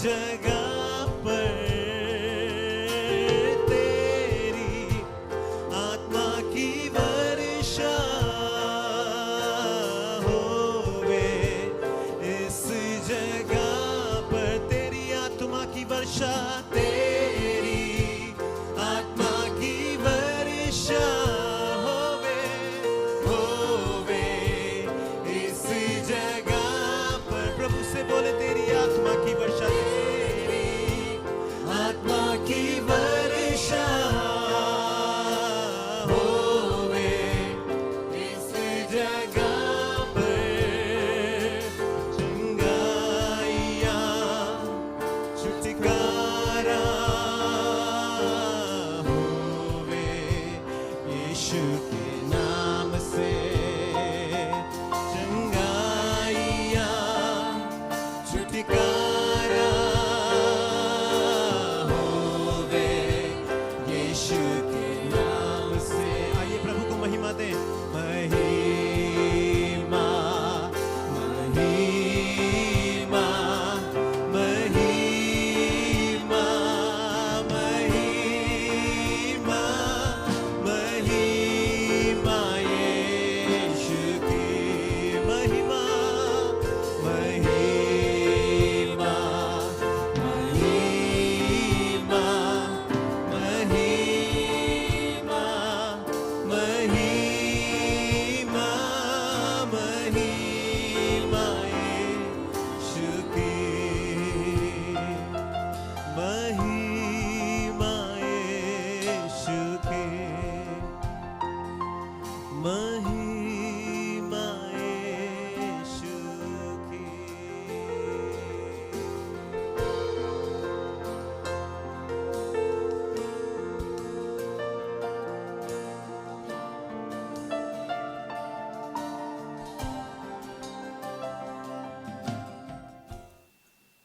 जगह पर तेरी आत्मा की वर्षा होवे, इस जगह पर तेरी आत्मा की वर्षा, तेरी आत्मा की वर्षा होवे, होवे इस जगह पर। प्रभु से बोले तेरी आत्मा की वर्षा, तेरी आत्मा की वर्षा होवे इस जगह पर। चंगाइयाँ छुटकारा होवे यीशु के नाम से। चंगाइयाँ छुटकारा होवे यीशु के नाम से। आइए प्रभु को महिमा दें। महिमा महिमा महिमा महिमा महिमा यीशु की महिमा महिमा महिमा महिमा महिमा महिमा यीशु की महिमा यीशु की महिमा यीशु की।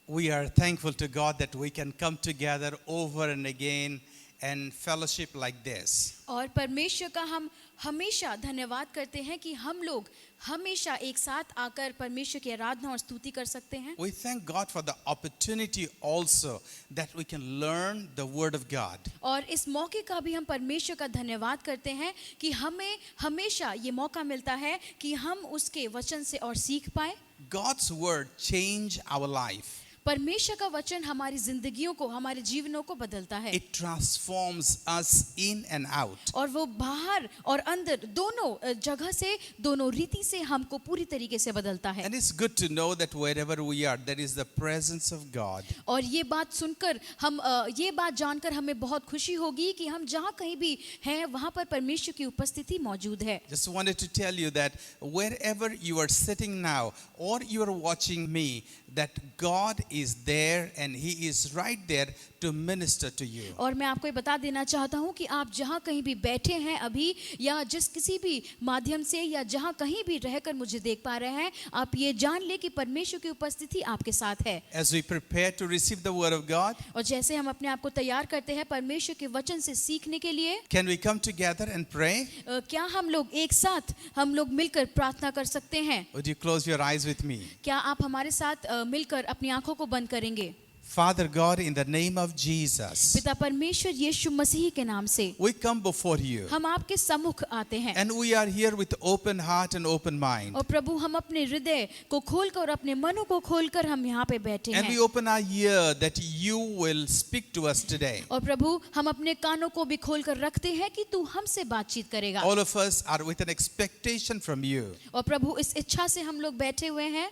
We are thankful to God that we can come together over and again and fellowship like this. और परमेश्वर का हम हमेशा धन्यवाद करते हैं कि हम लोग हमेशा एक साथ आकर परमेश्वर की आराधना और स्तुति कर सकते हैं। We thank God for the opportunity also that we can learn the Word of God. और इस मौके का भी हम परमेश्वर का धन्यवाद करते हैं कि हमें हमेशा ये मौका मिलता है कि हम उसके वचन से और सीख पाए। God's Word change our life. परमेश्वर का वचन हमारी जिंदगियों को, हमारे जीवनों को बदलता है। It transforms us in and out. और वो बाहर और अंदर दोनों जगह से, दोनों रीति से हमको पूरी तरीके से बदलता है। And it's good to know that wherever we are, there is the presence of God. और ये बात सुनकर हम ये बात जानकर हमें बहुत खुशी होगी कि हम जहाँ कहीं भी हैं वहाँ पर परमेश्वर की उपस्थिति मौजूद है। Just wanted to tell you that wherever you are sitting now or you are watching me, that God is there and He is right there to minister to you. और मैं आपको ये बता देना चाहता हूँ कि आप जहाँ कहीं भी बैठे हैं अभी, या जिस किसी भी माध्यम से, या जहाँ कहीं भी रहकर मुझे देख पा रहे हैं, आप ये जान ले कि परमेश्वर की उपस्थिति आपके साथ है। As we prepare to receive the Word of God, और जैसे हम अपने आप को तैयार करते हैं परमेश्वर के वचन से सीखने के लिए, can we come together and pray? क्या हम लोग एक साथ हम लोग मिलकर प्रार्थना कर सकते हैं? Would you close your eyes with me? क्या आप हमारे साथ मिलकर अपनी आंखों को बंद करेंगे? Father God, in the name of Jesus, पिता परमेश्वर यीशु मसीह के नाम से we come before you हम आपके सम्मुख आते हैं। and we are here with open heart and open mind. और प्रभु हम अपने हृदय को खोलकर और अपने मनों को खोलकर हम यहाँ पे बैठे And we हैं। open our ear that you will speak to us today. और प्रभु हम अपने कानों को भी खोलकर रखते हैं कि तू हमसे बातचीत करेगा। All of us are with an expectation from you. और प्रभु इस इच्छा से हम लोग बैठे हुए हैं।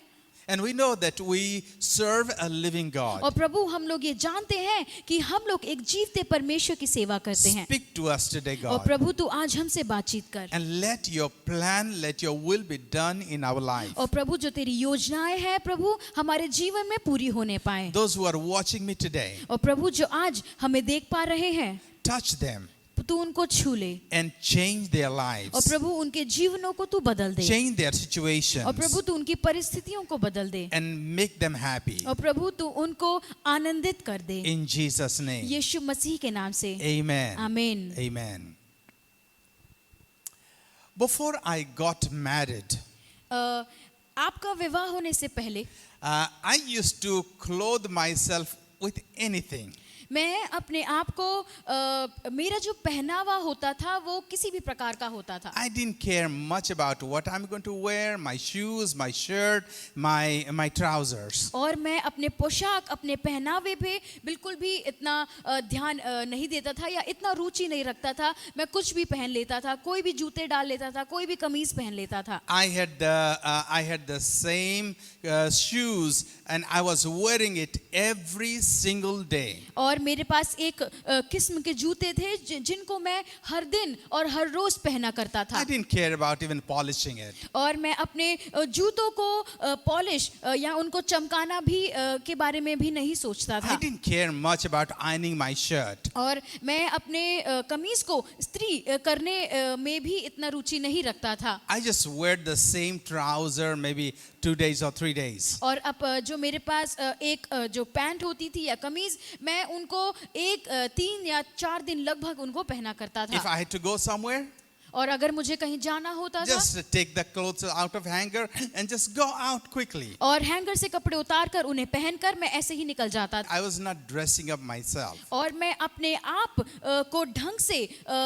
And we know that we serve a living God. और प्रभु हम लोग ये जानते हैं कि हम लोग एक जीवते परमेश्वर की सेवा करते हैं। Speak to us today, और God. प्रभु तू आज हमसे बातचीत कर। And let your plan, let your will be done in our life. और प्रभु जो तेरी योजनाएं हैं प्रभु हमारे जीवन में पूरी होने पाए। Those who are watching me today, और प्रभु जो आज हमें देख पा रहे हैं, touch them तू उनको छू ले। and change their और lives. प्रभु उनके जीवनों को तू बदल दे। Change their और situations प्रभु तू उनकी परिस्थितियों को बदल दे। and make them happy. और प्रभु तू उनको आनंदित कर दे। In Jesus' name. यीशु मसीह के नाम से Amen. आमीन। Amen. Before I got married, आपका विवाह होने से पहले I used to clothe myself with anything. मैं अपने आप को मेरा जो पहनावा होता था वो किसी भी प्रकार का होता था. I didn't care much about what I'm going to wear, my shoes, my shirt, my trousers. और मैं अपने पोशाक, अपने पहनावे पे बिल्कुल भी इतना ध्यान नहीं देता था या इतना रुचि नहीं रखता था. मैं कुछ भी पहन लेता था, कोई भी जूते डाल लेता था, कोई भी कमीज पहन लेता था. I had the same shoes and I was wearing it every single day. और मेरे पास एक किस्म के जूते थे जिनको मैं हर दिन और हर रोज पहना करता था. I didn't care about even polishing it. और मैं अपने जूतों को पॉलिश या उनको चमकाना भी के बारे में भी नहीं सोचता I था. didn't care much about ironing my shirt. और मैं अपने कमीज को इस्त्री करने में भी इतना रुचि नहीं रखता था. I just wear the same trouser maybe 2 days or 3 days. और अब जो मेरे पास एक जो पैंट होती थी या कमीज, मैं उनको 3 या 4 दिन लगभग उनको पहना करता If था. I had to go somewhere, और अगर मुझे कहीं जाना होता था just take the clothes out of hanger and just go out quickly. और हैंगर से कपड़े उतार कर उन्हें पहनकर मैं ऐसे ही निकल जाता था. I was not dressing up myself. और मैं अपने आप को ढंग से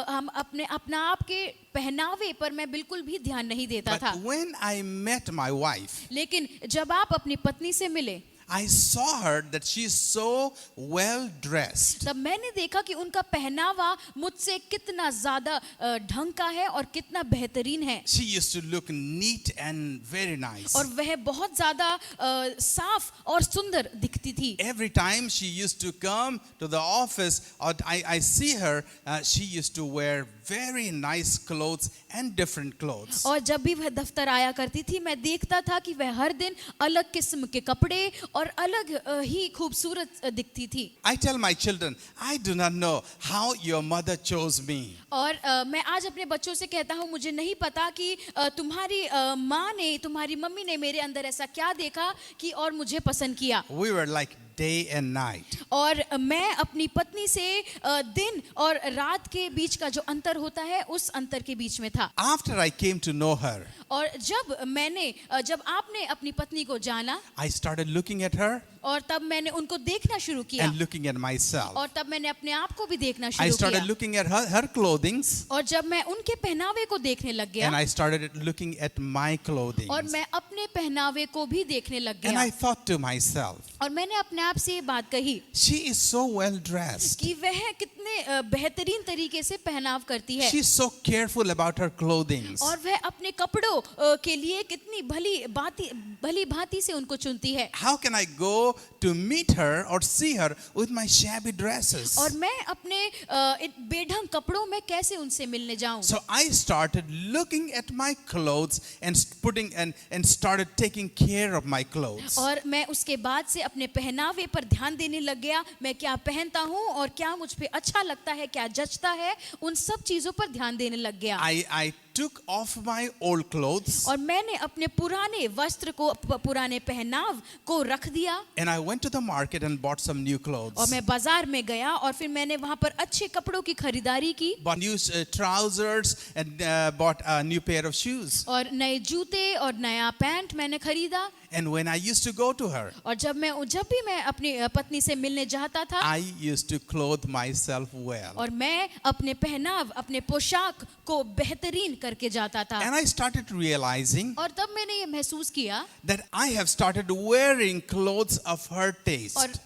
हम अपना आप के पहनावे पर मैं बिल्कुल भी ध्यान नहीं देता था. But when I met my wife, लेकिन जब आप अपनी पत्नी से मिले I saw her that she is so well dressed. तब मैंने देखा कि उनका पहनावा मुझसे कितना ज्यादा ढंग का है और कितना बेहतरीन है. She used to look neat and very nice. और वह बहुत ज्यादा साफ और सुंदर दिखती थी. Every time she used to come to the office or I see her, she used to wear very nice clothes and different clothes. और जब भी वह दफ्तर आया करती थी मैं देखता था कि वह हर दिन अलग किस्म के कपड़े और अलग ही खूबसूरत दिखती थी. I tell my children, I do not know how your mother chose me. और मैं आज अपने बच्चों से कहता हूँ मुझे नहीं पता कि तुम्हारी माँ ने, तुम्हारी मम्मी ने मेरे अंदर ऐसा क्या देखा कि और मुझे पसंद किया. We were like day and night. और मैं अपनी पत्नी से दिन और रात के बीच का जो अंतर होता है उस अंतर के बीच में था. After I came to know her, और जब आपने अपनी पत्नी को जाना I started looking at her और तब मैंने उनको देखना शुरू किया and looking at myself. और तब मैंने अपने आप को भी देखना I शुरू started किया. looking at her clothings और जब मैं उनके पहनावे को देखने लग and गया I started looking at my clothing. और मैं अपने पहनावे को भी देखने लग And गया I thought to myself, और मैंने अपने आप से ये बात कही she is so well dressed. कि वह कितने बेहतरीन तरीके से पहनाव करती है She's so careful about her clothing. और वह अपने कपड़ों के लिए कितनी भली भांति से उनको चुनती है. How can I go to meet her or see her with my shabby dresses? और मैं अपने बेढंग कपड़ों में कैसे उनसे मिलने जाऊं. So I started looking at my clothes and putting and started taking care of my clothes. और मैं उसके बाद से अपने पहनावे पर ध्यान देने लग गया. मैं क्या पहनता हूँ और क्या मुझ पे अच्छा लगता है, क्या जचता है, उन सब चीजों पर ध्यान देने लग गया. I took off my old clothes और मैंने अपने पुराने वस्त्र को, पुराने पहनाव को रख दिया and I went to the market and bought some new और clothes. मैं बाजार में गया और फिर मैंने वहां पर अच्छे कपड़ों की खरीदारी की Bought new trousers and bought a new pair of shoes. और नए जूते और नया पैंट मैंने खरीदा. And when I used to go to her, और जब भी मैं अपनी पत्नी से मिलने जाता था I used to clothe myself well. और मैं अपने पहनाव, अपने पोशाक को बेहतरीन करके जाता था. And I started realizing और तब मैंने ये महसूस किया that I have started wearing clothes of her और taste.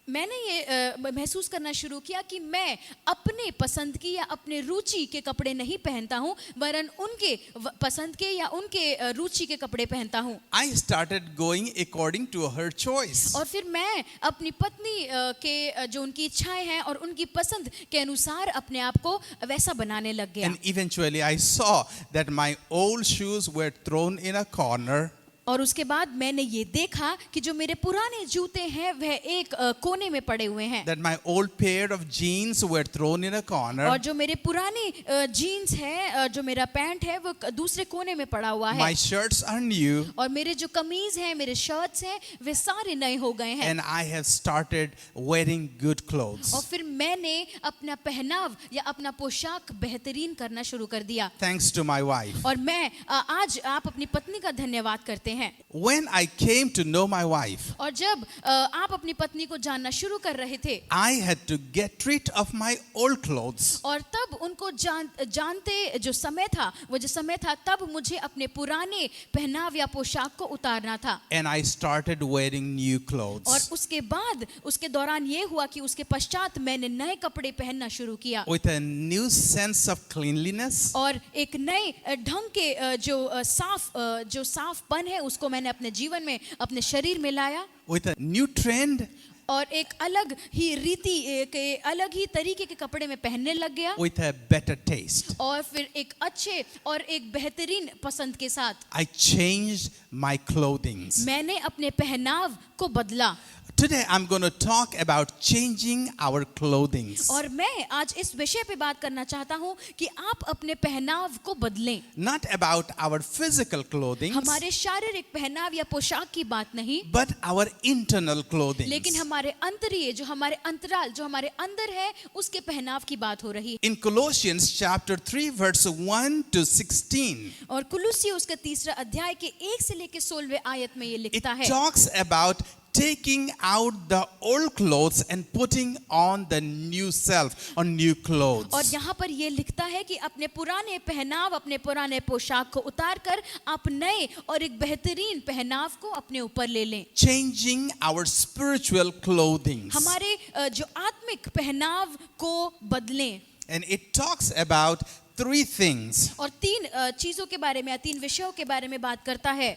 मैंने ये महसूस करना शुरू किया कि मैं अपने पसंद की या अपने रुचि के कपड़े नहीं पहनता हूँ वरन उनके पसंद के या उनके रुचि के कपड़े पहनता हूँ. I started going according to her choice. और फिर मैं अपनी पत्नी के जो उनकी इच्छाएं हैं और उनकी पसंद के अनुसार अपने आप को वैसा बनाने लग गया. And eventually I saw that my old shoes were thrown in a corner. और उसके बाद मैंने ये देखा कि जो मेरे पुराने जूते हैं वह एक कोने में पड़े हुए हैं. That my old pair of jeans were thrown in a corner. और जो मेरे पुराने जीन्स है, जो मेरा पैंट है वो दूसरे कोने में पड़ा हुआ है. My shirts are new. और मेरे जो कमीज हैं, मेरे शर्ट्स हैं, वे सारे नए हो गए हैं. And I have started wearing good clothes. और फिर मैंने अपना पहनाव या अपना पोशाक बेहतरीन करना शुरू कर दिया। Thanks to my wife. और मैं आज आप अपनी पत्नी का धन्यवाद करते हैं। When I came to know my wife, और जब आप अपनी पत्नी को जानना शुरू कर रहे थे, I had to get rid of my old clothes. और तब उनको जानते जो समय था, वो जो समय था, तब मुझे अपने पुराने पहनाव या पोशाक को उतारना था। And I started wearing new और clothes उसके बाद उसके दौरान ये हुआ कि उसके पश्चात मैंने नए कपड़े पहनना शुरू किया with a new sense of cleanliness, और एक नए ढंग के जो साफपन है उसको मैंने अपने जीवन में, अपने शरीर में लाया with a new trend, और एक अलग ही रीति के अलग ही तरीके के कपड़े में पहनने लग गया with a better taste. और फिर एक अच्छे और एक बेहतरीन पसंद के साथ I changed my clothings. मैंने अपने पहनाव को बदला। Today I'm going to talk about changing our clothings. और मैं आज इस विषय पे बात करना चाहता हूँ कि आप अपने पहनाव को बदलें। Not about our physical clothing, हमारे शारीरिक पहनाव या पोशाक की बात नहीं, but our internal clothing. लेकिन हमारे अंतरीय, जो हमारे अंतराल, जो हमारे अंदर है, उसके पहनाव की बात हो रही है। In Colossians chapter 3 verse 1 to 16, और कुलुस्सी उसका 3 अध्याय के 1 से लेकर 16वें आयत में ये it लिखता है, talks about taking out the old clothes and putting on the new self or new clothes. और यहाँ पर ये लिखता है कि अपने पुराने पहनाव, अपने पुराने पोशाक को उतार कर आप नए और एक बेहतरीन पहनाव को अपने ऊपर ले लें। Changing our spiritual clothing. हमारे जो आत्मिक पहनाव को बदलें। And it talks about 3 things. और 3 चीजों के बारे में, 3 विषयों के बारे में बात करता है।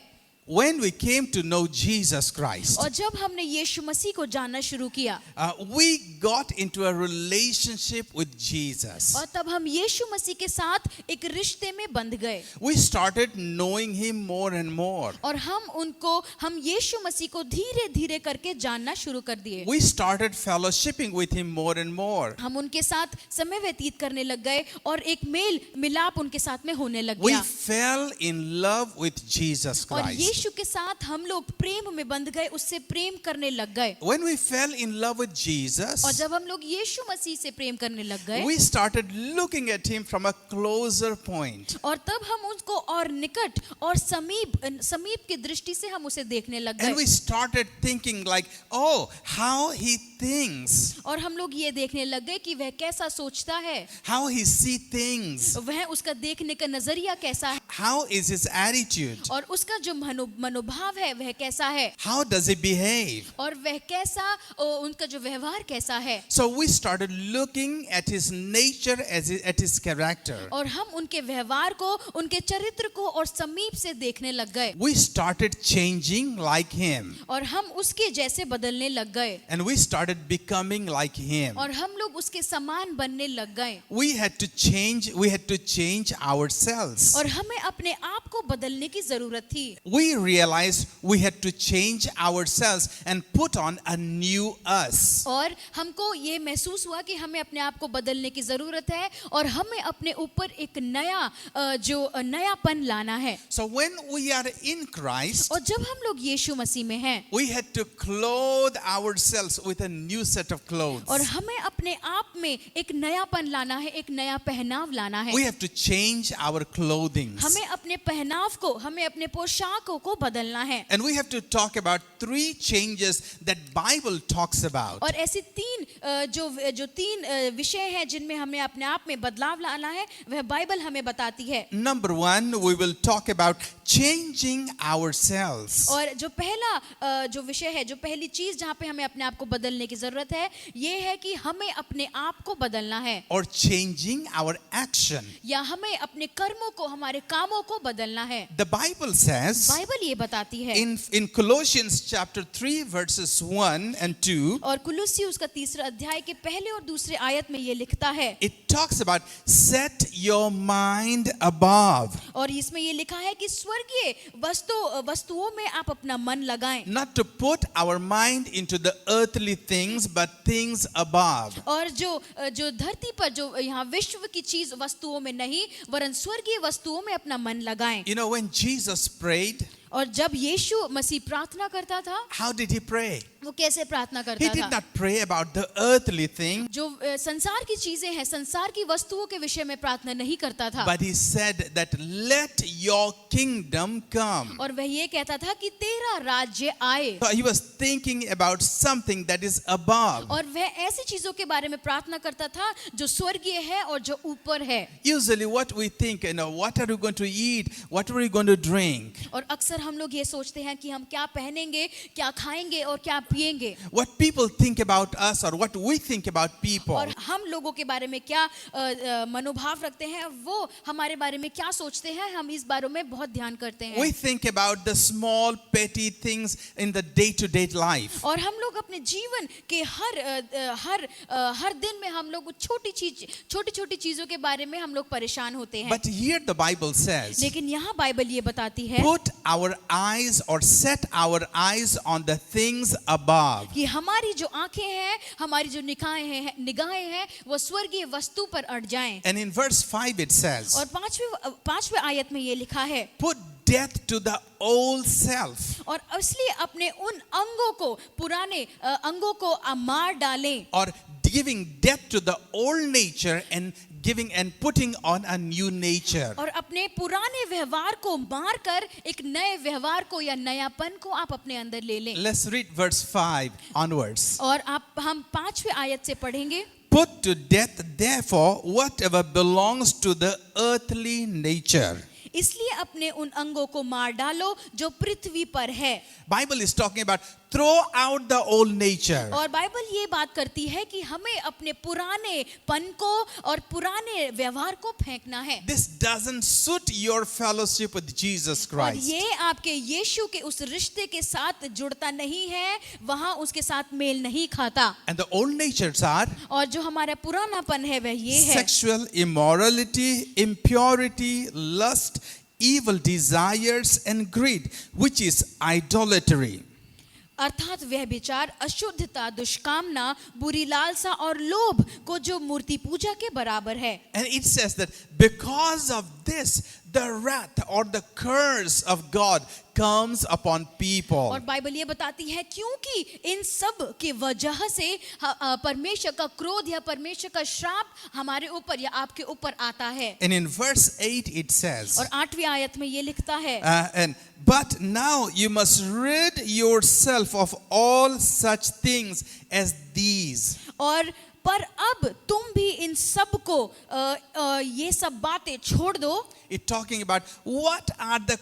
When we came to know Jesus Christ, और जब हमने यीशु मसीह को जानना शुरू किया, we got into a relationship with Jesus. और तब हम यीशु मसीह के साथ एक रिश्ते में बंध गए We started knowing him more and more. और हम यीशु मसीह को धीरे धीरे करके जानना शुरू कर दिए। We started fellowshipping with him more and more. हम उनके साथ समय व्यतीत करने लग गए और एक मेल मिलाप उनके साथ में होने लग We गया। fell in love with Jesus और Christ. यीशु के साथ हम लोग प्रेम में बंध गए, उससे प्रेम करने लग गए। When we fell in love with Jesus, और जब हम लोग यीशु मसीह से प्रेम करने लग गए, we started looking at him from a closer point. और तब हम उसको और निकट और समीप की दृष्टि से हम उसे देखने लग And we गए started thinking like, oh, how he thinks, और हम लोग ये देखने लग गए कि वह कैसा सोचता है, how he see things, वह उसका देखने का नजरिया कैसा है, how is his attitude, और उसका जो मनोभाव है वह कैसा है, how does he behave. और वह कैसा, उनका जो व्यवहार कैसा है। So we started looking at his nature at his character. और हम उनके व्यवहार को, उनके चरित्र को और समीप से देखने लग गए We started changing like him, और हम उसके जैसे बदलने लग गए and we started becoming like him. और हम लोग उसके समान बनने लग गए We had to change ourselves. और हमें अपने आप को बदलने की जरूरत थी। We realized we had to change ourselves and put on a new us. और हमको ये महसूस हुआ कि हमें अपने आप को बदलने की जरूरत है और हमें अपने ऊपर एक नयापन लाना है। So when we are in Christ, और जब हम लोग यीशु मसीह में हैं we had to clothe ourselves with a new set of clothes. और हमें अपने आप में एक नयापन लाना है, एक नया पहनाव लाना है। We have to change our clothing. हमें अपने पहनाव को, हमें अपने पोशाकों को बदलना है। And we have to talk about 3 changes that Bible talks about. और ऐसी 3 विषय हैं जिनमें हमें अपने आप में बदलाव लाना है, वह बाइबल हमें बताती है। Number 1, we will talk about changing ourselves. और जो पहला जो विषय है, जो पहली चीज जहाँ पे हमें अपने आप को बदलने की जरूरत है, ये है कि हमें अपने आप को बदलना है। Or changing our action. या हमें अपने कर्मों को, हमारे कामों को बदलना है। The Bible says बाइबल ये बताती है in Colossians chapter 3 verses 1 and 2, और कुलुस्सी उसका 3 अध्याय के पहले और दूसरे आयत में ये लिखता है, it talks about set your mind above. और इसमें ये लिखा है कि स्वर्गीय वस्तुओं में आप अपना मन लगाएं। Not to put our mind into the earthly things but things above. और जो धरती पर, जो यहाँ विश्व की चीज वस्तुओं में नहीं, वरन स्वर्गीय वस्तुओं में अपना मन लगाएं। You know, when Jesus prayed, और जब यीशु मसीह प्रार्थना करता था, how did he pray? वो कैसे प्रार्थना He करता did था? not pray about the earthly thing, जो संसार की चीजें हैं, संसार की वस्तुओं के विषय में प्रार्थना नहीं करता था, but he said that let your kingdom come. और वह ये कहता था कि तेरा राज्य आए. So he was thinking about something that is above. और वह ऐसी चीजों के बारे में प्रार्थना करता था जो स्वर्गीय है और जो ऊपर है. Usually what we think, what are we going to eat? What are we going to drink? और अक्सर हम लोग ये सोचते हैं कि हम क्या पहनेंगे, क्या खाएंगे और क्या पिएंगे. What people think about us or what we think about people. और हम लोगों के बारे में क्या मनोभाव रखते हैं, वो हमारे बारे में क्या सोचते हैं, हम इस बारे में बहुत ध्यान करते हैं. We think about the small petty things in the day-to-day life. और हम लोग अपने जीवन के हर दिन में हम लोग छोटी छोटी चीजों के बारे में हम लोग परेशान होते हैं. But here the Bible says, लेकिन यहाँ बाइबल ये बताती है put our eyes or set our eyes on the things above. कि हमारी जो आंखें हैं, हमारी जो निगाहें हैं, वो स्वर्गीय वस्तु पर अट जाएं. And in verse 5 it says, और पांचवें आयत में ये लिखा है, put death to the old self. और इसलिए अपने उन अंगों को, पुराने अंगों को मार डालें. Or giving death to the old nature and putting on a new nature. और अपने पुराने व्यवहार को मार कर एक नए व्यवहार को या नयापन को आप अपने अंदर ले लें. Let's read verse 5 onwards. और हम 5वें आयत से पढ़ेंगे. Put to death therefore whatever belongs to the earthly nature. इसलिए अपने उन अंगों को मार डालो जो पृथ्वी पर है. Bible is talking about throw out the old nature. और बाइबल ये बात करती है कि हमें अपने पुराने पन को और पुराने व्यवहार को फेंकना है. This doesn't suit your fellowship with Jesus और Christ. ये आपके यीशु के उस रिश्ते के साथ जुड़ता नहीं है, वहां उसके साथ मेल नहीं खाता. And the old natures are और जो हमारा पुरानापन है वह ये है, sexual immorality, impurity, lust, evil desires and greed, which is idolatry. अर्थात वह विचार, अशुद्धता, दुष्कामना, बुरी लालसा और लोभ को जो मूर्ति पूजा के बराबर है. And it says that because of this, the wrath or the curse of God comes upon people. और बाइबल ये बताती है क्योंकि इन सब की वजह से परमेश्वर का क्रोध या परमेश्वर का श्राप हमारे ऊपर या आपके ऊपर आता है. And in verse 8 it says, और 8वीं आयत में ये लिखता है, but now you must rid yourself of all such things as these. और पर अब तुम भी इन सब को ये सब बातें छोड़ दो. It's talking about what are the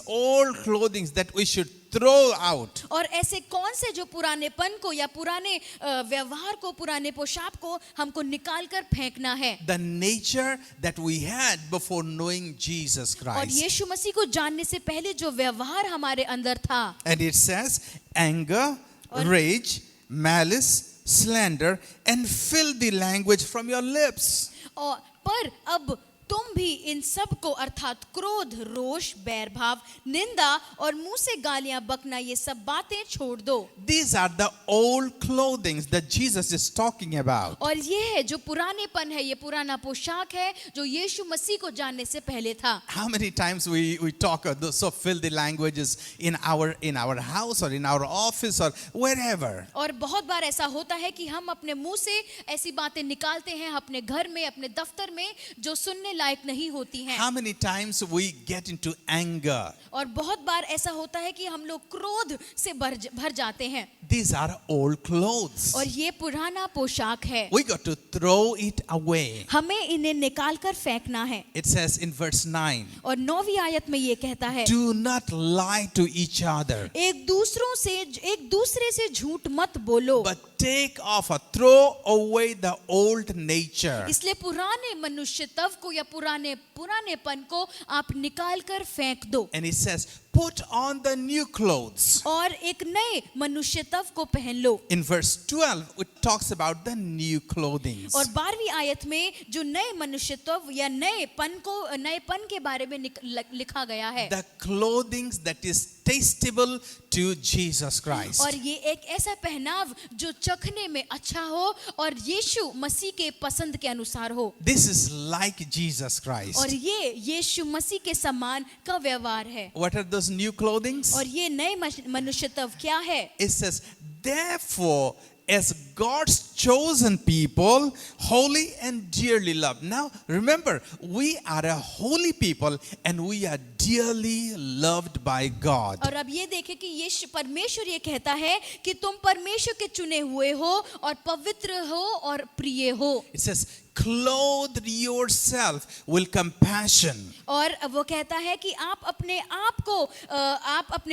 old clothings that we should throw out. और ऐसे कौन से जो पुरानेपन को या पुराने व्यवहार को, पुराने पोशाक को हमको निकाल कर फेंकना है. The nature that we had before knowing Jesus और Christ. यीशु मसीह को जानने से पहले जो व्यवहार हमारे अंदर था. And it says anger, rage, malice, slander and filthy language from your lips. और पर अब तुम भी इन सब को अर्थात क्रोध, रोष, बैर भाव, निंदा और मुंह से गालियां बकना, ये सब बातें छोड़ दो. These are the old clothings that Jesus is talking about. और ये है जो पुरानेपन है, ये पुराना पोशाक है जो यीशु मसीह को जानने से पहले था. How many times we talk those so filthy languages in our house or in our office or wherever. और बहुत बार ऐसा होता है कि हम अपने मुंह से ऐसी बातें निकालते हैं अपने घर में, अपने दफ्तर में, जो सुनने लायक नहीं होती हैं. How many times we get into anger? और बहुत बार ऐसा होता है कि हम लोग क्रोध से भर जाते हैं. These are old clothes. और ये पुराना पोशाक है. We got to throw it away. हमें इन्हें निकाल कर फेंकना है. It says in verse 9. और 9वीं आयत में ये कहता है, Do not lie to each other. एक दूसरे से झूठ मत बोलो. But take off or throw away the old nature. इसलिए पुराने मनुष्यत्व को या पुरानेपन को आप निकाल कर फेंक दो. And it says, put on the new clothes. और एक नए मनुष्यत्व को पहन लो. In verse 12, it talks about the new clothing. और 12वीं आयत में जो नए मनुष्यत्व या नएपन के बारे में लिखा गया है. The clothing that is tastable to Jesus Christ. और ये एक ऐसा पहनाव जो चखने में अच्छा हो और यीशु मसीह के पसंद के अनुसार हो. This is like Jesus Christ. और ये यीशु मसीह के समान का व्यवहार है. What are those those new clothings? और ये नए मनुष्यत्व क्या है? It says, therefore, as God's chosen people, holy and dearly loved. Now, remember, we are a holy people and we are dearly loved by God. और अब ये देखें कि ये परमेश्वर ये कहता है कि तुम परमेश्वर के चुने हुए हो और पवित्र हो और प्रिय हो. It says, clothe yourself with compassion. और वो कहता है कि आप अपने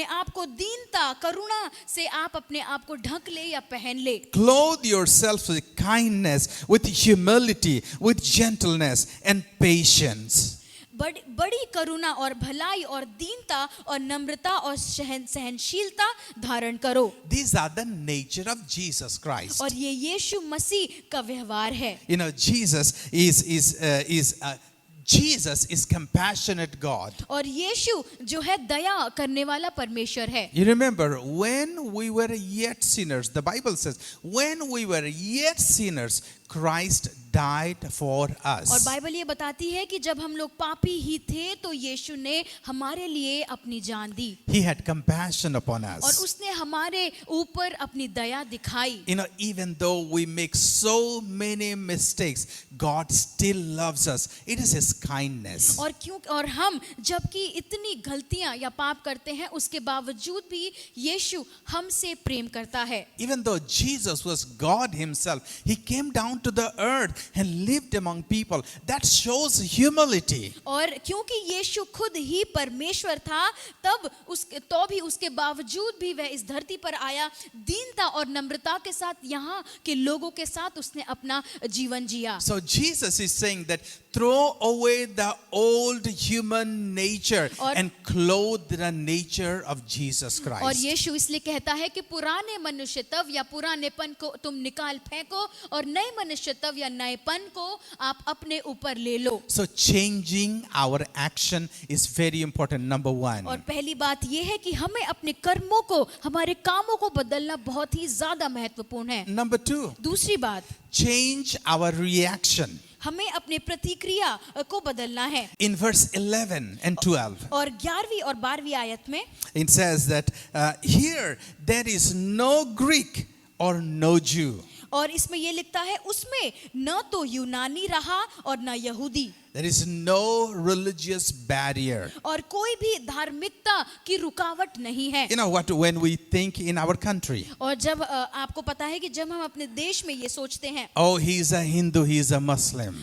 आप को दीनता करुणा से आप अपने आप को ढक ले या पहन ले. Clothe yourself with kindness, with humility, with gentleness and patience. बड़ी करुणा और भलाई और दीनता और नम्रता और सहनशीलता धारण करो. These are the nature of Jesus Christ. और ये यीशु मसीह का व्यवहार है. You know, Jesus is compassionate God. और यीशु जो है दया करने वाला परमेश्वर है. You remember when we were yet sinners, the Bible says, when we were yet sinners, Christ died for us. और बाइबल ये बताती है कि जब हम लोग पापी ही थे तो यीशु ने हमारे लिए अपनी जान दी. He had compassion upon us. और उसने हमारे ऊपर अपनी दया दिखाई. You know, even though we make so many mistakes, God still loves us. It is His kindness. और हम जबकि इतनी गलतियां या पाप करते हैं उसके बावजूद भी यीशु हमसे प्रेम करता है. Even though Jesus was God Himself, He came down to the earth and lived among people. That shows humility. और क्योंकि यीशु खुद ही परमेश्वर था तो भी उसके बावजूद भी वह इस धरती पर आया, दीनता और नम्रता के साथ यहाँ के लोगों के साथ उसने अपना जीवन जिया. So Jesus is saying that throw away the old human nature and clothe the nature of Jesus Christ. और यीशु इसलिए कहता है कि पुराने मनुष्यत्व या पुरानेपन को तुम निकाल फेंको और नए मनुष्यत्व या नएपन को आप अपने ऊपर ले लो. So changing our action is very important, number one. और पहली बात यह है कि हमें अपने कर्मों को, हमारे कामों को बदलना बहुत ही ज्यादा महत्वपूर्ण है. Number two, दूसरी बात, change our reaction. हमें अपने प्रतिक्रिया को बदलना है. In verse 11 and 12, और 11वीं और 12वीं आयत में it says that here there is no Greek or no Jew. और इसमें ये लिखता है उसमें न तो यूनानी रहा और न यहूदी. There is no religious barrier. और कोई भी धार्मिकता की रुकावट नहीं है. You know what, when we think in our country, और जब आपको पता है कि जब हम अपने देश में ये सोचते हैं oh, he is a Hindu, he is a Muslim.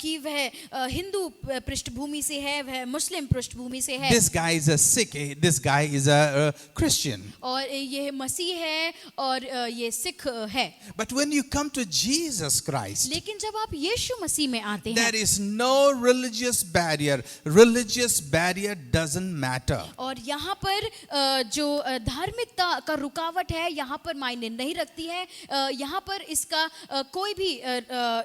कि वह हिंदू पृष्ठभूमि से है, वह मुस्लिम पृष्ठभूमि से है, This guy is a Sikh, this guy is a Christian. और ये मसीह है और ये सिख है. But when you come to Jesus Christ, लेकिन जब आप यीशु मसीह में आते हैं there is no religious barrier. Religious barrier doesn't matter. और यहाँ पर जो धार्मिकता का रुकावट है यहाँ पर मायने नहीं रखती है. यहाँ पर इसका कोई भी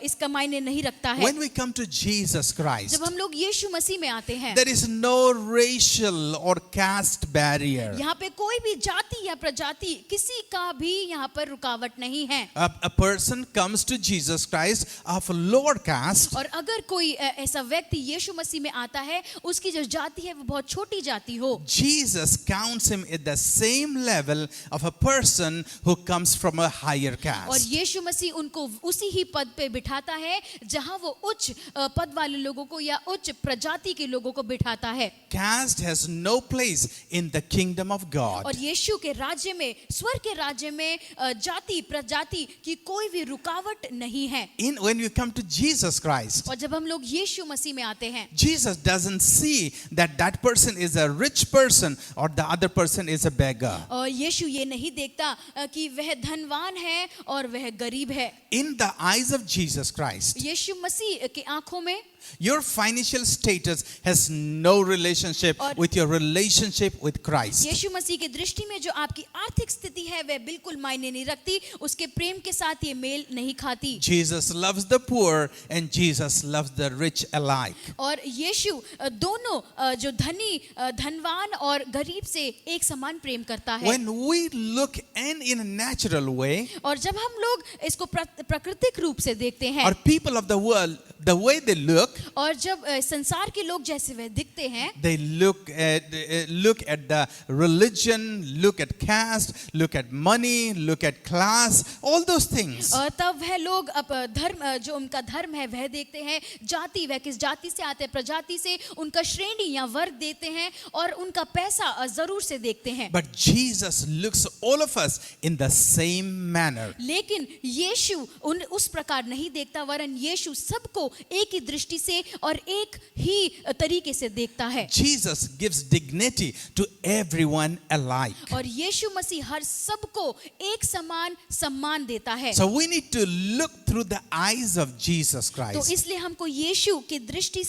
इसका मायने नहीं रखता है. When we come to Jesus Christ, जब हम लोग यीशु मसीह में आते हैं there is no racial or caste barrier. यहाँ पे कोई भी जाति या प्रजाति किसी का भी यहाँ पर रुकावट नहीं है. A person comes to Jesus Christ of lower caste, और अगर कोई ऐसा व्यक्ति यीशु मसीह में आता है उसकी जो जाति है वो बहुत छोटी जाति हो, Jesus counts him at the same level of a person who comes from a higher और caste. यीशु मसीह उनको उसी ही पद पे बिठाता है जहां वो उच्च पद वाले लोगों को या उच्च प्रजाति के लोगों को बिठाता है. Caste has no place in the kingdom of God. और यीशु के राज्य में, स्वर्ग के राज्य में जाति प्रजाति की कोई भी रुकावट नहीं है. When you come to Jesus Christ, और जब हम लोग यीशु मसीह में आते हैं Jesus doesn't see that that person is a rich person or the other person is a beggar. और यीशु ये नहीं देखता कि वह धनवान है और वह गरीब है. In the eyes of Jesus Christ, यीशु मसीह की आंखों में your financial status has no relationship with your relationship with Christ. यीशु मसीह की दृष्टि में जो आपकी आर्थिक स्थिति है वह बिल्कुल मायने नहीं रखती, उसके प्रेम के साथ ये मेल नहीं खाती. Jesus loves the poor and Jesus loves the rich alike. और यीशु दोनों जो धनी धनवान और गरीब से एक समान प्रेम करता है. When we look in a natural way, और जब हम लोग इसको प्राकृतिक रूप से देखते हैं or people of the world, the way they look, और जब संसार के लोग जैसे वह दिखते हैं, they look at the religion, look at caste, look at money, look at class, all those things. तब वह लोग अब धर्म, जो उनका धर्म है वह देखते हैं, जाति, वह किस जाति से आते हैं, प्रजाति से, उनका श्रेणी या वर्ग देते हैं, और उनका पैसा जरूर से देखते हैं. But Jesus looks all of us in the same manner. लेकिन यीशु उस प्रकार नहीं देखता, वरन यीशु सबको एक ही दृष्टि से और एक ही तरीके से देखता है. Jesus gives dignity to everyone alike. और यीशु मसीह हर सबको एक समान सम्मान देता है. So we need to look through the eyes of Jesus तो Christ. इसलिए हमको यीशु की दृष्टि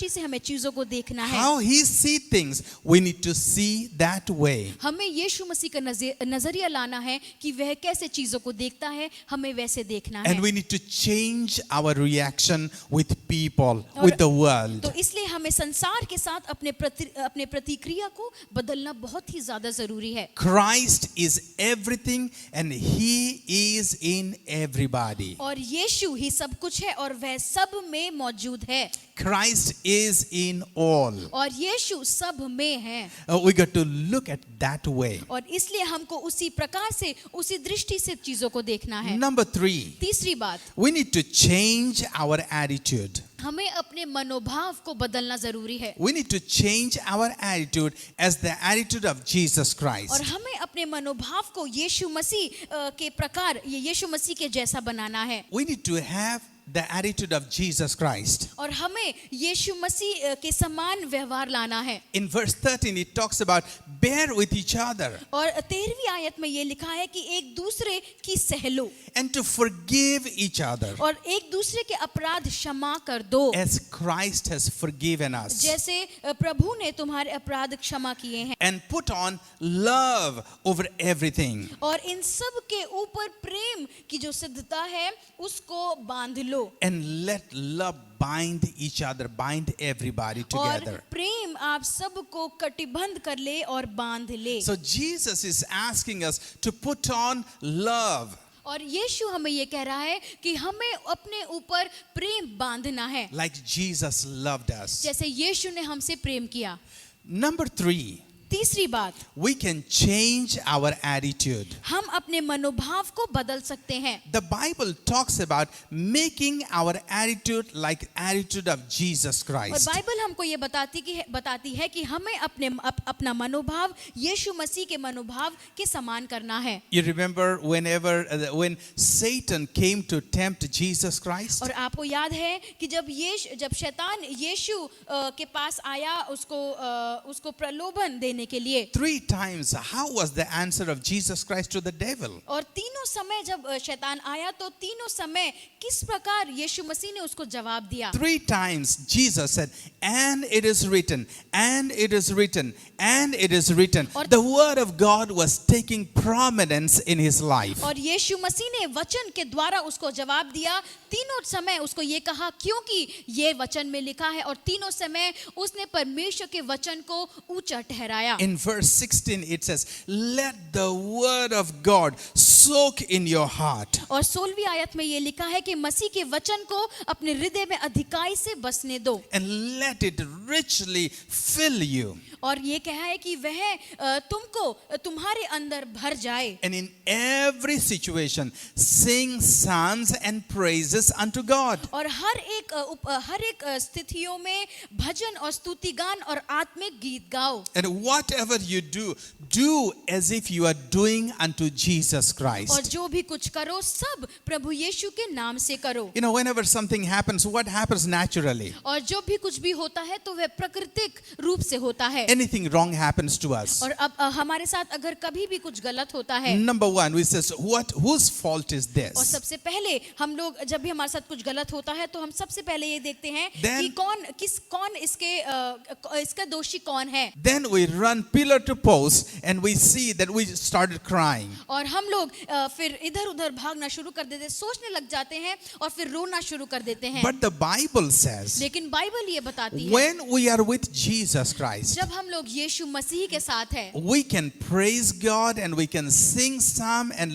से हमें चीजों को देखना है. How he see things, we need to see that way. हमें यीशु मसीह का नजरिया लाना है कि वह कैसे चीजों को देखता है, हमें वैसे देखना है. And we need to change our reaction with people, with the world. तो इसलिए हमें संसार के साथ अपने प्रतिक्रिया को बदलना बहुत ही ज्यादा जरूरी है. Christ is everything and he is in everybody. और यीशु ही सब कुछ है और वह सब में मौजूद है. Christ is in all. और यीशु सब में है. We got to look at that way. और इसलिए हमको उसी प्रकार से, उसी दृष्टि से चीजों को देखना है. Number 3, तीसरी बात, we need to change our attitude. हमें अपने मनोभाव को बदलना जरूरी है. We need to change our attitude as the attitude of Jesus Christ. और हमें अपने मनोभाव को यीशु मसीह के प्रकार, यीशु मसीह के जैसा बनाना है. We need to have the attitude of Jesus Christ. और हमें यीशु मसीह के समान व्यवहार लाना है. In verse 13 it talks about bear with each other और 13वीं आयत में ये लिखा है कि एक दूसरे की सह लो and to forgive each other और एक दूसरे के अपराध क्षमा कर दो, as Christ has forgiven us. जैसे प्रभु ने तुम्हारे अपराध क्षमा किए हैं. And put on love over everything. और इन सब के ऊपर प्रेम की जो सिद्धता है उसको बांध लो. And let love bind each other, bind everybody और together. प्रेम आप सबको कटिबंध कर ले और बांध ले. So Jesus is asking us to put on love. और यीशु हमें ये कह रहा है कि हमें अपने ऊपर प्रेम बांधना है, Like Jesus loved us. जैसे यीशु ने हमसे प्रेम किया. Number 3, तीसरी बात, we can change our attitude. हम अपने मनोभाव को बदल सकते हैं. The Bible talks about making our attitude like attitude of Jesus और Christ. बाइबल हमको ये बताती है कि हमें अपना मनोभाव यीशु मसीह के मनोभाव के समान करना है. You remember when Satan came to tempt Jesus Christ? और आपको याद है कि जब शैतान यीशु के पास आया उसको प्रलोभन देने के लिए, 3 times, how was the answer of Jesus Christ to the devil? और तीनों समय जब शैतान आया तो तीनों समय किस प्रकार यीशु मसीह ने उसको जवाब दिया. 3 times Jesus said, and it is written, and it is written, and it is written. The word of God was taking prominence in his life. और यीशु मसीह ने वचन के द्वारा उसको जवाब दिया. तीनों समय उसको ये कहा क्योंकि ये वचन में लिखा है, और तीनों समय उसने परमेश्वर के वचन को ऊंचा ठहराया. In verse 16 it says, let the word of God soak in your heart. और 16वीं आयत में ये लिखा है कि मसीह के वचन को अपने हृदय में अधिकाई से बसने दो, And let it richly fill you. और ये कहा है कि वह तुमको तुम्हारे अंदर भर जाए. And in every situation sing psalms and praises unto God. और हर एक स्थितियों में भजन और स्तुति गान और आत्मिक गीत गाओ. And whatever you do as if you are doing unto Jesus और Christ. जो भी कुछ करो सब प्रभु यीशु के नाम से करो. You know, whenever something happens, what happens naturally? और जो भी कुछ भी होता है तो वह प्राकृतिक रूप से होता है. Anything wrong happens to us. और अब हमारे साथ अगर कभी भी कुछ गलत होता है, Number 1, we says, whose fault is और this? सबसे पहले हम लोग जब भी हमारे साथ कुछ गलत होता है तो हम सबसे पहले ये देखते हैं Then- कि कौन इसका दोषी कौन है. Then we run pillar to post and we see that we started crying. और हम लोग फिर इधर उधर भागना शुरू कर देते हैं, सोचने लग जाते हैं और फिर रोना शुरू कर देते हैं. But the Bible says, लेकिन बाइबल ये बताती है when we are with Jesus Christ, जब हम लोग यीशु मसीह के साथ है, we can praise God and we can sing psalm and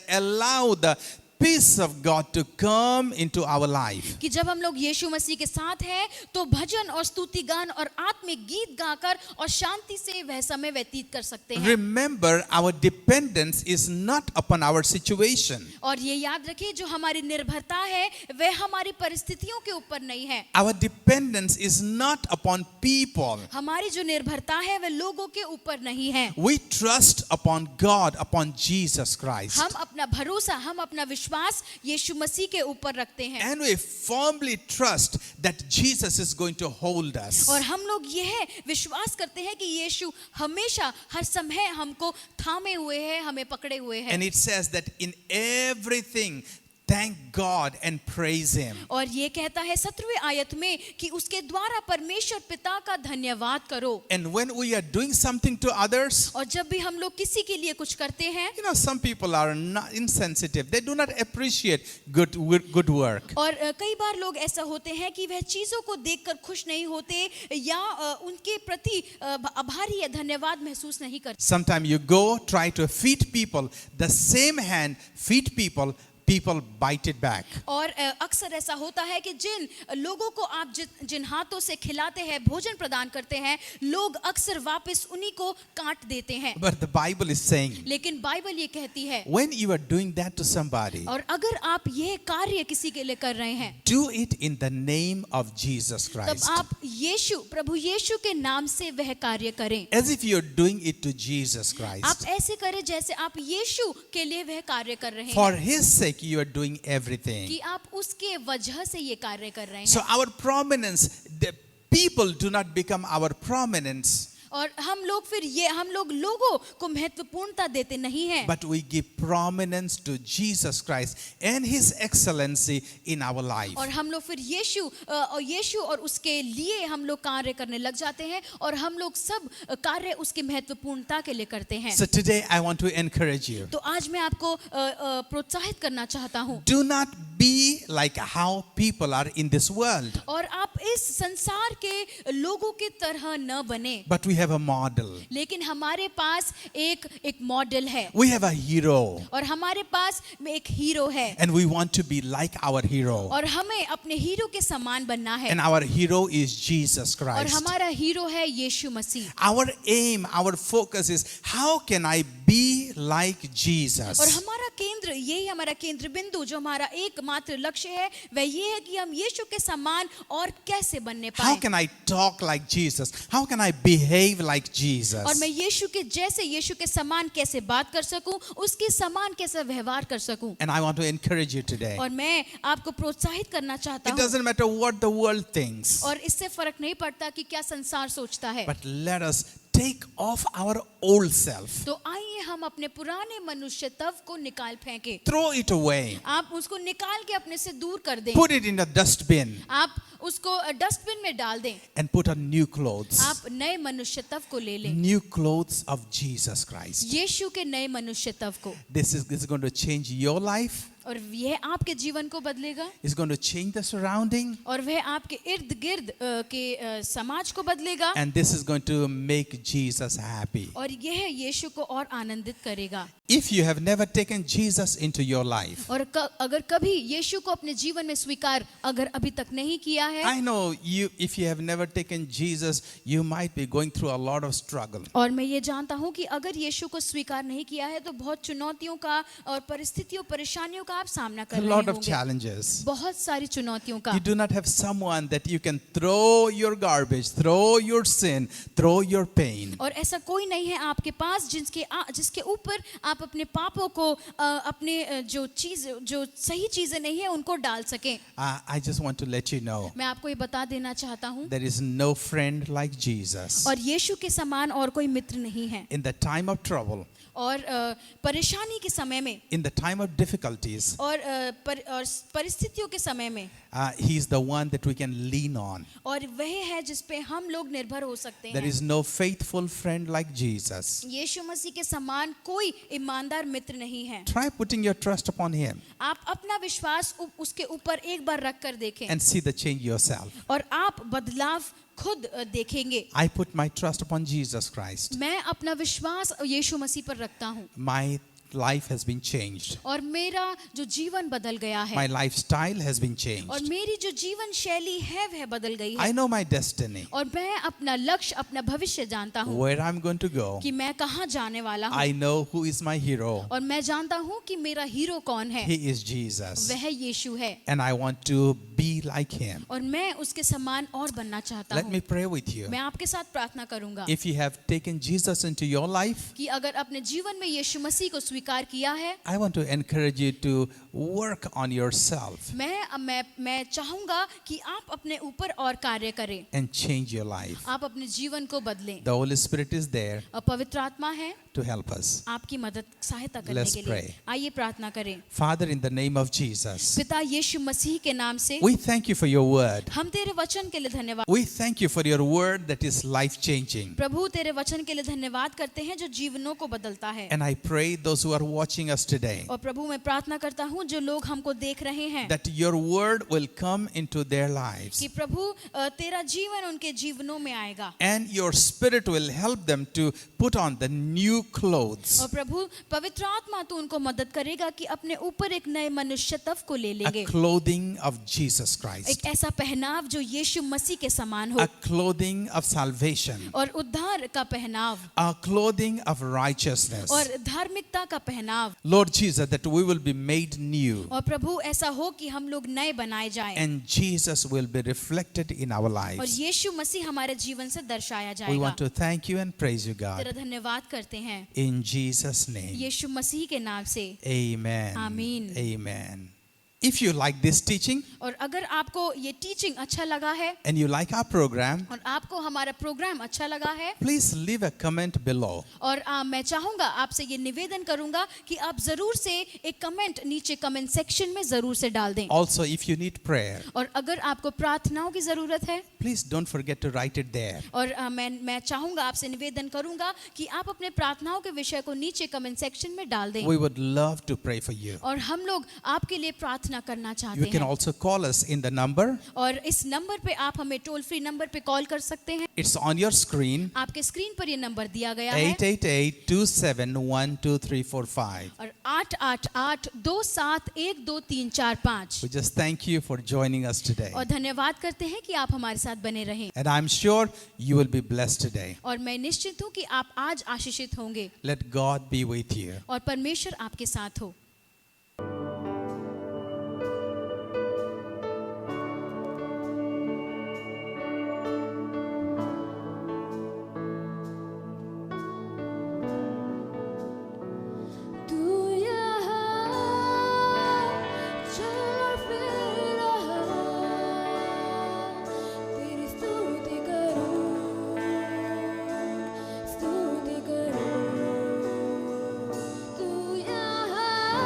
allow the peace of God to come into our life. कि जब हम लोग यीशु मसीह के साथ हैं तो भजन और स्तुति गान और आत्मिक गीत गाकर और शांति से वह समय व्यतीत कर सकते हैं। Remember, our dependence is not upon our situation. और ये याद रखिए, जो हमारी निर्भरता है वह हमारी परिस्थितियों के ऊपर नहीं है। Our dependence is not upon people. हमारी जो निर्भरता है वह लोगों के ऊपर नहीं है। We trust upon God, upon Jesus Christ. हम अपना भरोसा, हम अपना विश्वास यीशु मसीह के ऊपर रखते हैं। And we firmly trust that Jesus is going to hold us. और हम लोग यह विश्वास करते हैं कि यीशु हमेशा हर समय हमको थामे हुए हैं, हमें पकड़े हुए हैं। And it says that in everything, thank God and praise Him. और ये कहता है 17वें आयत में कि उसके द्वारा परमेश्वर पिता का धन्यवाद करो। And when we are doing something to others, और जब भी हम लोग किसी के लिए कुछ करते हैं, you know, some people are not insensitive. They do not appreciate good work. और कई बार लोग ऐसा होते हैं कि वह चीजों को देखकर खुश नहीं होते या उनके प्रति आभारी या धन्यवाद महसूस नहीं करते। Sometimes you go try to feed people, the same hand feed people bite it back. और अक्सर ऐसा होता है कि जिन लोगों को आप जिन हाथों से खिलाते हैं, भोजन प्रदान करते हैं, लोग अक्सर वापस उन्हीं को काट देते हैं। But the Bible is saying, लेकिन बाइबल ये कहती है, when you are doing that to somebody, और अगर आप ये कार्य किसी के लिए कर रहे हैं, do it in the name of Jesus तब Christ. आप प्रभु यीशु के नाम से वह कार्य करें। As if you are doing it to Jesus आप Christ. ऐसे करें जैसे आप यीशु के लिए वह कार्य कर रहे हैं, For His sake you are doing everything. कि आप उसके वजह से ये कार्य कर रहे हैं। So our prominence, the people do not become our prominence, और हम लोग लोगों को महत्वपूर्णता देते नहीं हैं, but we give prominence to Jesus Christ and His excellency in our life. और हम लोग फिर यीशु और उसके लिए हम लोग कार्य करने लग जाते हैं, और हम लोग सब कार्य उसकी महत्वपूर्णता के लिए करते हैं। So today I want to encourage you. तो आज मैं आपको प्रोत्साहित करना चाहता हूँ, Do not be like how people are in this world, और आप इस संसार के लोगों की तरह न बने, but we have a model. लेकिन हमारे पास एक मॉडल है, We have a hero, और हमारे पास एक हीरो है, and we want to be like our hero. और हमें अपने हीरो के समान बनना है, And our hero is Jesus और Christ. हमारा हीरो है यीशु मसीह। Our aim, our focus is how can I be like और Jesus? हमारा केंद्र, यही हमारा केंद्र बिंदु, जो हमारा एकमात्र लक्ष्य है, वह ये है कि हम यीशु के समान और कैसे बनने How पाए, can I talk like Jesus? How can I behave like Jesus? और मैं यीशु के जैसे, यीशु के समान कैसे बात कर सकूं, उसके समान कैसे व्यवहार कर सकूं। And I want to encourage you today. और मैं आपको प्रोत्साहित करना चाहता It हूं, doesn't matter what the world thinks, और इससे फर्क नहीं पड़ता कि क्या संसार सोचता है, but let us take off our old self. तो आइए हम अपने पुराने मनुष्य तत्व को निकाल फेंके। Throw it away. आप उसको निकाल के अपने से दूर कर दें, Put it in the dustbin आप उसको डस्टबिन में डाल दें, and put on new clothes. आप नए मनुष्य तत्व को ले लें, New clothes of Jesus Christ. यीशु के नए मनुष्य तत्व को, This is going to change your life. और यह आपके जीवन को बदलेगा, It's going to change the surrounding. और वह आपके इर्द गिर्द के समाज को बदलेगा, And this is going to make Jesus happy. और यह यीशु को और आनंदित करेगा। If you have never taken Jesus into your life, और अगर कभी यीशु को अपने जीवन में स्वीकार अगर अभी तक नहीं किया है, I know you, if you have never taken Jesus, you might be going through a lot of struggle. और मैं ये जानता हूँ कि अगर यीशु को स्वीकार नहीं किया है तो बहुत चुनौतियों का और परिस्थितियों परेशानियों का आप सामना कर A रहे lot of होंगे, challenges. बहुत सारी चुनौतियों का। You do not have someone that you can throw your garbage, throw your sin, throw your pain. और ऐसा कोई नहीं है आपके पास जिसके ऊपर आप अपने पापों को, अपने जो सही चीजें नहीं है उनको डाल सकें। I just want to let you know, मैं आपको ये बता देना चाहता हूँ, there is no friend like Jesus. और यीशु के समान और कोई मित्र नहीं है। In the time of trouble, और परेशानी के समय में, in the time of difficulties, और परिस्थितियों के समय में, He is the one that we can lean on. और वह है जिस पे हम लोग निर्भर हो सकते There हैं। is no faithful friend like Jesus. यीशु मसीह के समान कोई ईमानदार मित्र नहीं है। Try putting your trust upon Him आप अपना विश्वास उसके ऊपर एक बार रख कर देखें, and see the change yourself. और आप बदलाव खुद देखेंगे। I put my trust upon Jesus Christ. मैं अपना विश्वास यीशु मसीह पर रखता हूँ। My life has been changed. और मेरा जो जीवन बदल गया है My lifestyle has been और changed. मेरी जो जीवन शैली है वह बदल गई है I know my destiny, और मैं अपना लक्ष्य अपना भविष्य जानता हूँ where I'm going to go. कि मैं कहाँ जाने वाला हूँ I know who is my hero. और मैं जानता हूँ कि मेरा हीरो कौन है He is Jesus. वह यीशु है And I want to be like him. और मैं उसके समान और बनना चाहता Let हूँ me pray with you. मैं आपके साथ प्रार्थना करूंगा If you have taken Jesus into your life, कि अगर अपने जीवन में यीशु मसीह को स्वीकार किया है I want to encourage you to work on yourself मैं चाहूंगा कि आप अपने ऊपर और कार्य करें and change your life. आप अपने जीवन को बदलें The Holy Spirit is there और पवित्र आत्मा है to help us. आपकी मदद सहायता करने Let's के लिए pray. आइए प्रार्थना करें Father, in the name of Jesus, पिता यीशु मसीह के नाम से we thank you for your word. हम तेरे वचन के लिए धन्यवाद We thank you for your word that is life changing. प्रभु तेरे वचन के लिए धन्यवाद करते हैं जो जीवनों को बदलता है And I pray those who are watching us today, और प्रभु मैं प्रार्थना करता हूँ जो लोग हमको देख रहे हैं that your word will come into their lives. कि प्रभु तेरा जीवन उनके जीवनों में आएगा And your spirit will help them to put on the new clothes. और प्रभु पवित्र आत्मा तो उनको मदद करेगा कि अपने ऊपर एक नए मनुष्यत्व को ले लेंगे A clothing of Jesus Christ. एक ऐसा पहनाव जो यीशु मसीह के समान हो A clothing of salvation. और उद्धार का पहनाव A clothing of righteousness. और धार्मिकता का पहनाव Lord Jesus, that we will be made new. और प्रभु ऐसा हो कि हम लोग नए बनाए जाएं And Jesus will be reflected in our और lives. यीशु मसीह हमारे जीवन से दर्शाया We जाएगा want to thank you and praise you, तेरा God. धन्यवाद करते हैं In Jesus' name. यीशु मसीह के नाम से Amen. Amen. Amen. If you like this teaching और अगर आपको ये टीचिंग अच्छा लगा है and you like our program, और आपको हमारा प्रोग्राम अच्छा लगा है please leave a comment below. और मैं चाहूंगा आपसे ये निवेदन करूंगा कि आप जरूर से एक कमेंट नीचे कमेंट सेक्शन में जरूर से डाल दें Also, if you need prayer, और अगर आपको प्रार्थनाओं की जरूरत है please don't forget to write it there. और मैं चाहूंगा आपसे निवेदन करूंगा कि आप अपने प्रार्थनाओं के विषय को नीचे कमेंट सेक्शन में डाल दें We would love to pray for you. और हम लोग आपके लिए प्रार्थना करना You चाहते can हैं also call us in the number. और इस नंबर पे आप हमें टोल फ्री नंबर पे कॉल कर सकते हैं It's on your screen. आपके स्क्रीन पर ये नंबर दिया गया है 888-271-2345. और 888-271-2345 We just thank you for joining us today. और धन्यवाद करते हैं कि आप हमारे साथ बने रहें And I'm sure you will be blessed today. और मैं निश्चित हूँ कि आप आज आशीषित होंगे Let God be with you. और परमेश्वर आपके साथ हो स्तुति करो तू यहाँ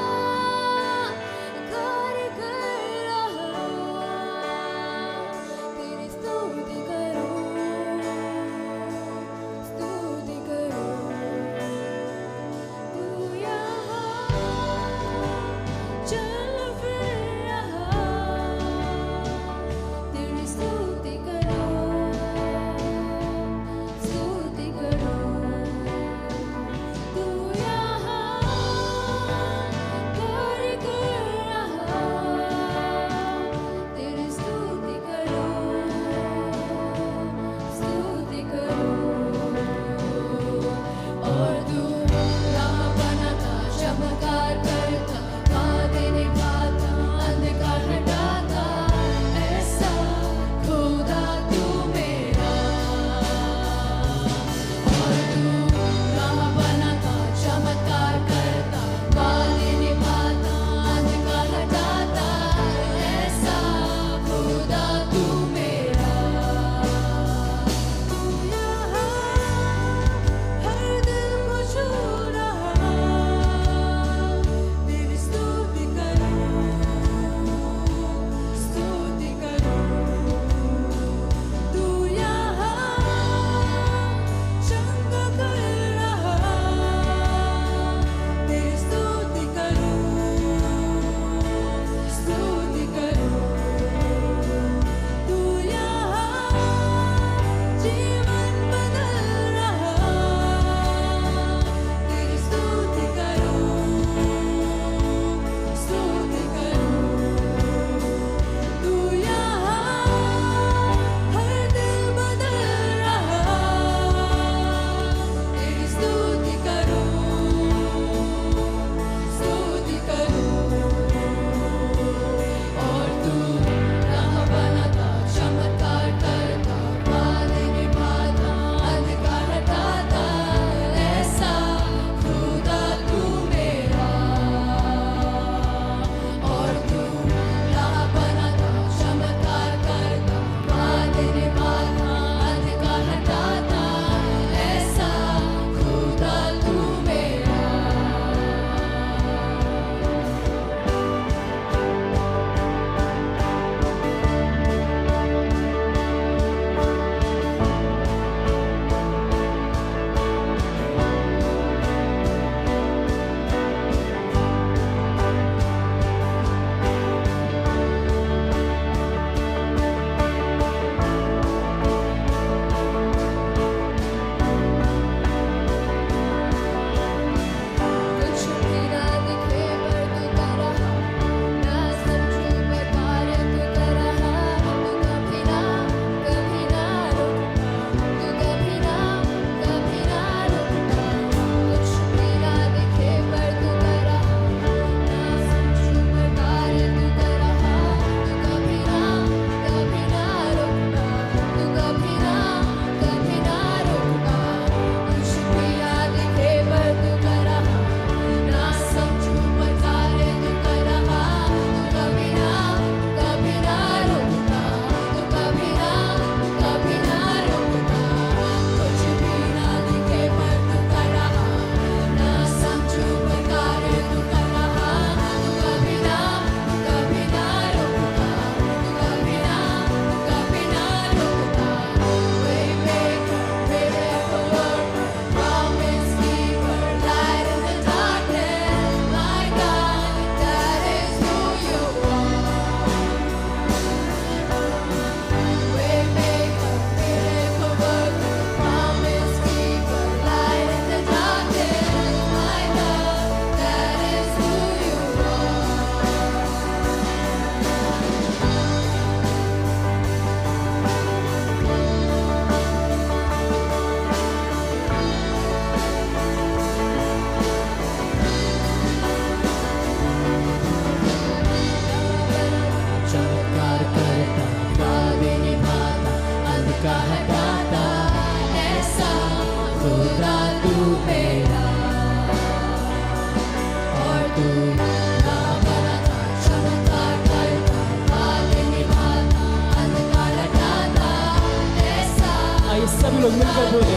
लोग मिलकर बोले,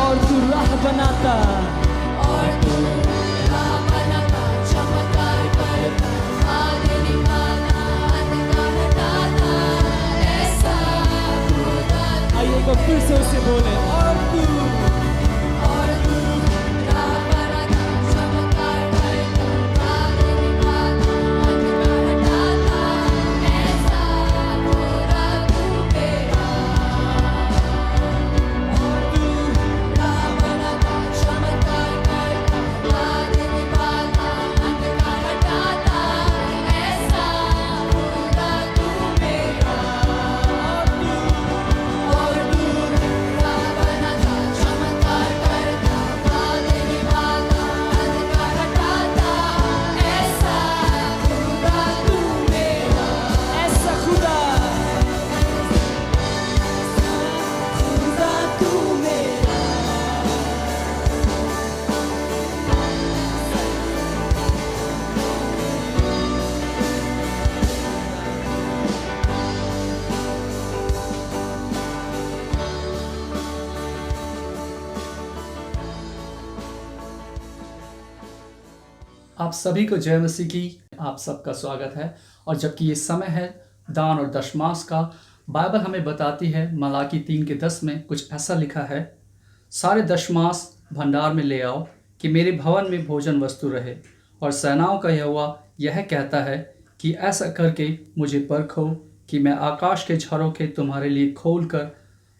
और तू राह बनाता, और तू राह बनाता, चमत्कार करता, आगे निभाता, अंधकार हटाता, ऐसा खुदा तू। आइए एक बार फिर से उसे बोले, और तू राह बनाता, चमत्कार करता, आगे निभाता, अंधकार हटाता, ऐसा खुदा तू मेरा। और तू राह बनाता, चमत्कार करता, आगे निभाता, अंधकार हटाता, ऐसा खुदा तू मेरा। और तू राह बनाता, चमत्कार करता, आगे निभाता, अंधकार हटाता, ऐसा खुदा तू मेरा। ऐसा खुदा, खुदा तू मेरा। आप सभी को जय मसीह की। आप सबका स्वागत है। और जबकि ये समय है दान और दशमांश का, बाइबल हमें बताती है मलाकी 3:10 में कुछ ऐसा लिखा है, सारे दशमांश भंडार में ले आओ कि मेरे भवन में भोजन वस्तु रहे। और सेनाओं का यहोवा यह कहता है कि ऐसा करके मुझे परखो कि मैं आकाश के झरोखे तुम्हारे लिए खोल कर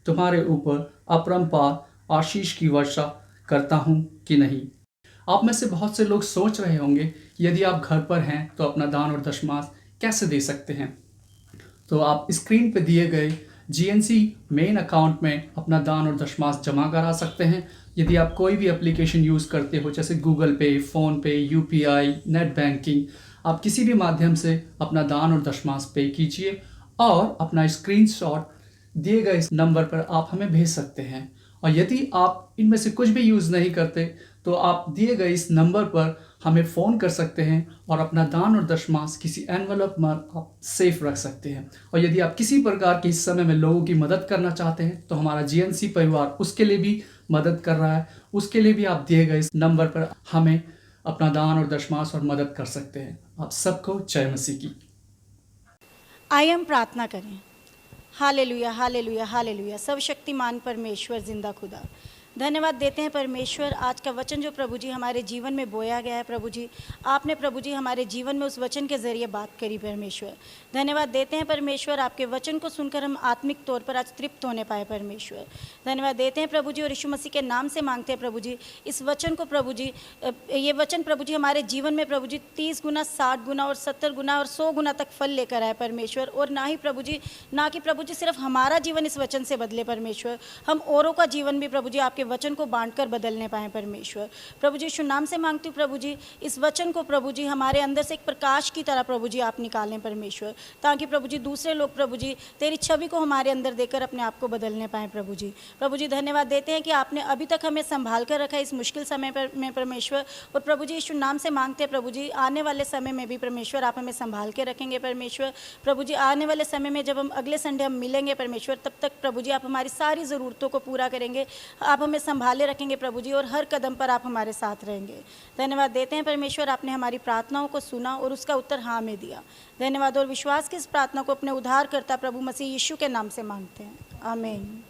तुम्हारे ऊपर अपरंपार आशीष की वर्षा करता हूँ कि नहीं। आप में से बहुत से लोग सोच रहे होंगे, यदि आप घर पर हैं तो अपना दान और दशमांश कैसे दे सकते हैं। तो आप स्क्रीन पर दिए गए GNC मेन अकाउंट में अपना दान और दशमांश जमा करा सकते हैं। यदि आप कोई भी एप्लीकेशन यूज़ करते हो, जैसे गूगल पे, फ़ोनपे, UPI, नेट बैंकिंग, आप किसी भी माध्यम से अपना दान और दशमांश पे कीजिए और अपना स्क्रीनशॉट दिए गए इस नंबर पर आप हमें भेज सकते हैं। और यदि आप इनमें से कुछ भी यूज़ नहीं करते तो आप दिए गए इस नंबर पर हमें फ़ोन कर सकते हैं और अपना दान और दशमांश किसी एनवलप में आप सेफ रख सकते हैं। और यदि आप किसी प्रकार की इस समय में लोगों की मदद करना चाहते हैं तो हमारा GNC परिवार उसके लिए भी मदद कर रहा है। उसके लिए भी आप दिए गए इस नंबर पर हमें अपना दान और दशमांश और मदद कर सकते हैं। आप सबको जय मसीह की। आइए हम प्रार्थना करें। Hallelujah, hallelujah, hallelujah. सर्वशक्तिमान परमेश्वर, जिंदा खुदा, धन्यवाद देते हैं परमेश्वर। आज का वचन जो प्रभु जी हमारे जीवन में बोया गया है प्रभु जी, आपने प्रभु जी हमारे जीवन में उस वचन के ज़रिए बात करी परमेश्वर। धन्यवाद देते हैं परमेश्वर, आपके वचन को सुनकर हम आत्मिक तौर पर आज तृप्त होने पाए परमेश्वर। धन्यवाद देते हैं प्रभु जी और यीशु मसीह के नाम से मांगते हैं प्रभु जी, इस वचन को प्रभु जी, ये वचन प्रभु जी हमारे जीवन में प्रभु जी 30 गुना, 60 गुना और 70 गुना और 100 गुना तक फल लेकर आए परमेश्वर। और ना ही प्रभु जी, ना कि प्रभु जी सिर्फ हमारा जीवन इस वचन से बदले परमेश्वर, हम औरों का जीवन भी प्रभु जी आपके वचन को बांटकर बदलने पाए परमेश्वर। प्रभु जी यीशु नाम से मांगती हूँ प्रभु जी, इस वचन को प्रभु जी हमारे अंदर से एक प्रकाश की तरह प्रभु जी आप निकालें परमेश्वर, ताकि प्रभु जी दूसरे लोग प्रभु जी तेरी छवि को हमारे अंदर देकर अपने आप को बदलने पाएँ प्रभु जी। प्रभु जी धन्यवाद देते हैं कि आपने अभी तक हमें संभाल कर रखा है इस मुश्किल समय में परमेश्वर। और प्रभु जी यीशु नाम से मांगते हैं प्रभु जी, आने वाले समय में भी परमेश्वर आप हमें संभाल के रखेंगे परमेश्वर। प्रभु जी आने वाले समय में जब हम अगले संडे हम मिलेंगे परमेश्वर, तब तक प्रभु जी आप हमारी सारी ज़रूरतों को पूरा करेंगे, आप हमें संभाले रखेंगे प्रभु जी, और हर कदम पर आप हमारे साथ रहेंगे। धन्यवाद देते हैं परमेश्वर, आपने हमारी प्रार्थनाओं को सुना और उसका उत्तर हाँ में दिया। धन्यवाद और विश्वास की इस प्रार्थना को अपने उद्धारकर्ता प्रभु मसीह यीशु के नाम से मांगते हैं, आमीन।